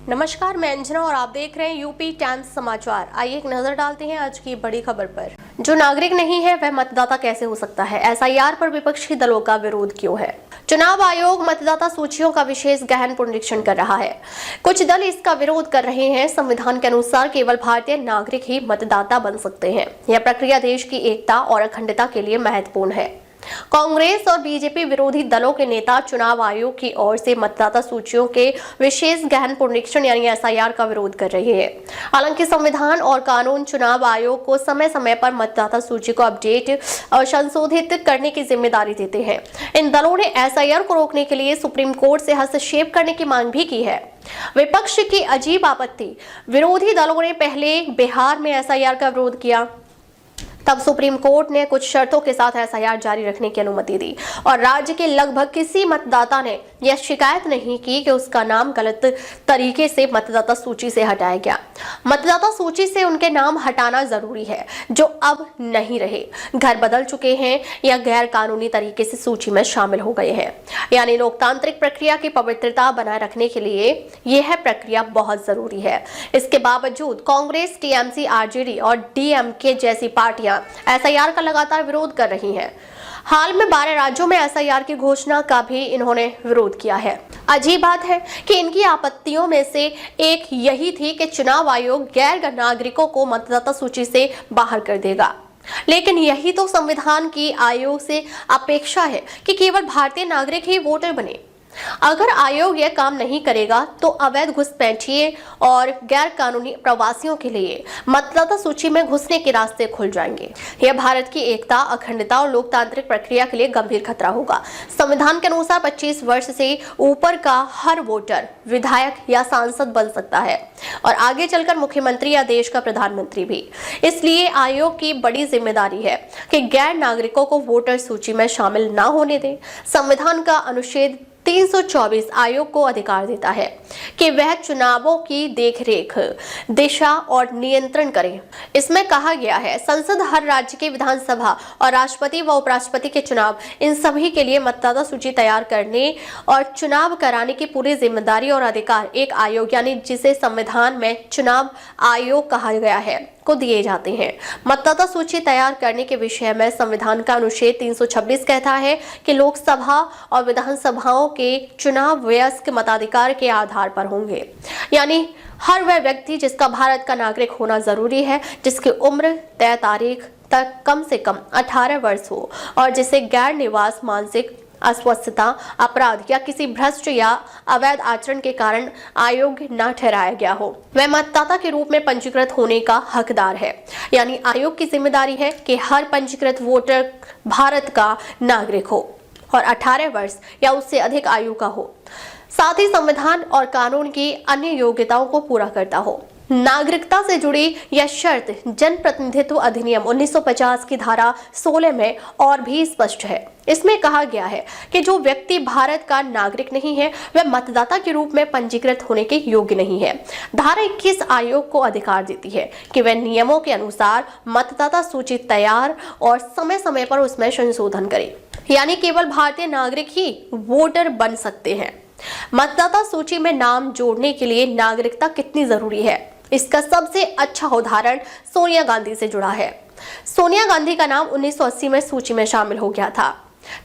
नमस्कार, मैं अंजना और आप देख रहे हैं यूपी टाइम्स समाचार। आइए एक नजर डालते हैं आज की बड़ी खबर पर। जो नागरिक नहीं है वह मतदाता कैसे हो सकता है? एसआईआर पर विपक्षी दलों का विरोध क्यों है? चुनाव आयोग मतदाता सूचियों का विशेष गहन पुनरीक्षण कर रहा है। कुछ दल इसका विरोध कर रहे हैं। संविधान के अनुसार केवल भारतीय नागरिक ही मतदाता बन सकते हैं। यह प्रक्रिया देश की एकता और अखंडता के लिए महत्वपूर्ण है। कांग्रेस और बीजेपी विरोधी दलों के नेता चुनाव आयोग की ओर से मतदाता सूचियों के विशेष गहन पुनरीक्षण यानी एसआईआर का विरोध कर रहे हैं। हालांकि संविधान और कानून चुनाव आयोग को समय समय पर मतदाता सूची को अपडेट और संशोधित करने की जिम्मेदारी देते हैं। इन दलों ने एसआईआर को रोकने के लिए सुप्रीम कोर्ट से हस्तक्षेप करने की मांग भी की है। विपक्ष की अजीब आपत्ति। विरोधी दलों ने पहले बिहार में एसआईआर का विरोध किया, तब सुप्रीम कोर्ट ने कुछ शर्तों के साथ एसआईआर जारी रखने की अनुमति दी और राज्य के लगभग किसी मतदाता ने यह शिकायत नहीं की कि उसका नाम गलत तरीके से मतदाता सूची से हटाया गया। मतदाता सूची से उनके नाम हटाना जरूरी है जो अब नहीं रहे, घर बदल चुके हैं या गैर कानूनी तरीके से सूची में शामिल हो गए हैं। यानी लोकतांत्रिक प्रक्रिया की पवित्रता बनाए रखने के लिए यह प्रक्रिया बहुत जरूरी है। इसके बावजूद कांग्रेस, टीएमसी, आरजेडी और डीएमके जैसी पार्टियां एसआईआर का लगातार विरोध कर रही हैं। हाल में 12 राज्यों में एसआईआर की घोषणा का भी इन्होंने विरोध किया है। अजीब बात है कि इनकी आपत्तियों में से एक यही थी कि चुनाव आयोग गैर नागरिकों को मतदाता सूची से बाहर कर देगा। लेकिन यही तो संविधान की आयोग से अपेक्षा है कि केवल भारतीय नागरिक ही वोटर बने। अगर आयोग यह काम नहीं करेगा तो अवैध घुसपैठिए और गैर कानूनी प्रवासियों के लिए मतदाता सूची में घुसने के रास्ते खुल जाएंगे। यह भारत की एकता, अखंडता और लोकतांत्रिक प्रक्रिया के लिए गंभीर खतरा होगा। संविधान के अनुसार 25 वर्ष से ऊपर का हर वोटर विधायक या सांसद बन सकता है और आगे चलकर मुख्यमंत्री या देश का प्रधानमंत्री भी। इसलिए आयोग की बड़ी जिम्मेदारी है कि गैर नागरिकों को वोटर सूची में शामिल न होने दें। संविधान का अनुच्छेद 324 आयोग को अधिकार देता है कि वह चुनावों की देखरेख, दिशा और नियंत्रण करे। इसमें कहा गया है, संसद हर राज्य के विधानसभा और राष्ट्रपति व उपराष्ट्रपति के चुनाव, इन सभी के लिए मतदाता सूची तैयार करने और चुनाव कराने की पूरी जिम्मेदारी और अधिकार एक आयोग यानी जिसे संविधान में चुनाव आयोग कहा गया है को दिए जाते हैं। मतदाता सूची तैयार करने के विषय में संविधान का अनुच्छेद 326 कहता है कि लोकसभा और विधानसभाओं के चुनाव वयस्क मताधिकार के आधार पर होंगे। यानी हर वह व्यक्ति जिसका भारत का नागरिक होना जरूरी है, जिसकी उम्र तय तारीख तक कम से कम 18 वर्ष हो और जिसे गैर निवास, मानसिक अस्वस्थता, अपराध या किसी भ्रष्ट या अवैध आचरण के कारण अयोग्य न ठहराया गया हो, वह मतदाता के रूप में पंजीकृत होने का हकदार है। यानी आयोग की जिम्मेदारी है कि हर पंजीकृत वोटर भारत का नागरिक हो और 18 वर्ष या उससे अधिक आयु का हो, साथ ही संविधान और कानून की अन्य योग्यताओं को पूरा करता हो। नागरिकता से जुड़ी यह शर्त जन प्रतिनिधित्व अधिनियम 1950 की धारा 16 में और भी स्पष्ट है। इसमें कहा गया है कि जो व्यक्ति भारत का नागरिक नहीं है वह मतदाता के रूप में पंजीकृत होने के योग्य नहीं है। धारा 21 आयोग को अधिकार देती है कि वह नियमों के अनुसार मतदाता सूची तैयार और समय समय पर उसमें संशोधन करे। यानी केवल भारतीय नागरिक ही वोटर बन सकते हैं। मतदाता सूची में नाम जोड़ने के लिए नागरिकता कितनी जरूरी है, इसका सबसे अच्छा उदाहरण सोनिया गांधी से जुड़ा है। सोनिया गांधी का नाम 1980 में सूची में शामिल हो गया था।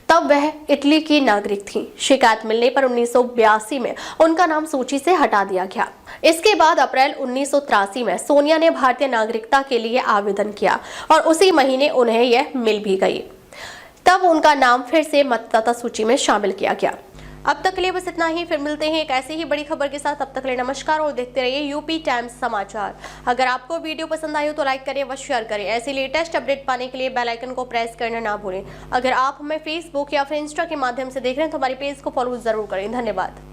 तब वह इटली की नागरिक थी। शिकायत मिलने पर 1982 में उनका नाम सूची से हटा दिया गया। इसके बाद अप्रैल 1983 में सोनिया ने भारतीय नागरिकता के लिए आवेदन किया और उसी महीने उन्हें यह मिल भी गई। तब उनका नाम फिर से मतदाता सूची में शामिल किया गया। अब तक के लिए बस इतना ही। फिर मिलते हैं एक ऐसी ही बड़ी खबर के साथ। तब तक के लिए नमस्कार और देखते रहिए यूपी टाइम्स समाचार। अगर आपको वीडियो पसंद आई हो तो लाइक करें व शेयर करें। ऐसे लेटेस्ट अपडेट पाने के लिए बेल आइकन को प्रेस करना ना भूलें। अगर आप हमें फेसबुक या फिर इंस्टा के माध्यम से देख रहे हैं तो हमारे पेज को फॉलो जरूर करें। धन्यवाद।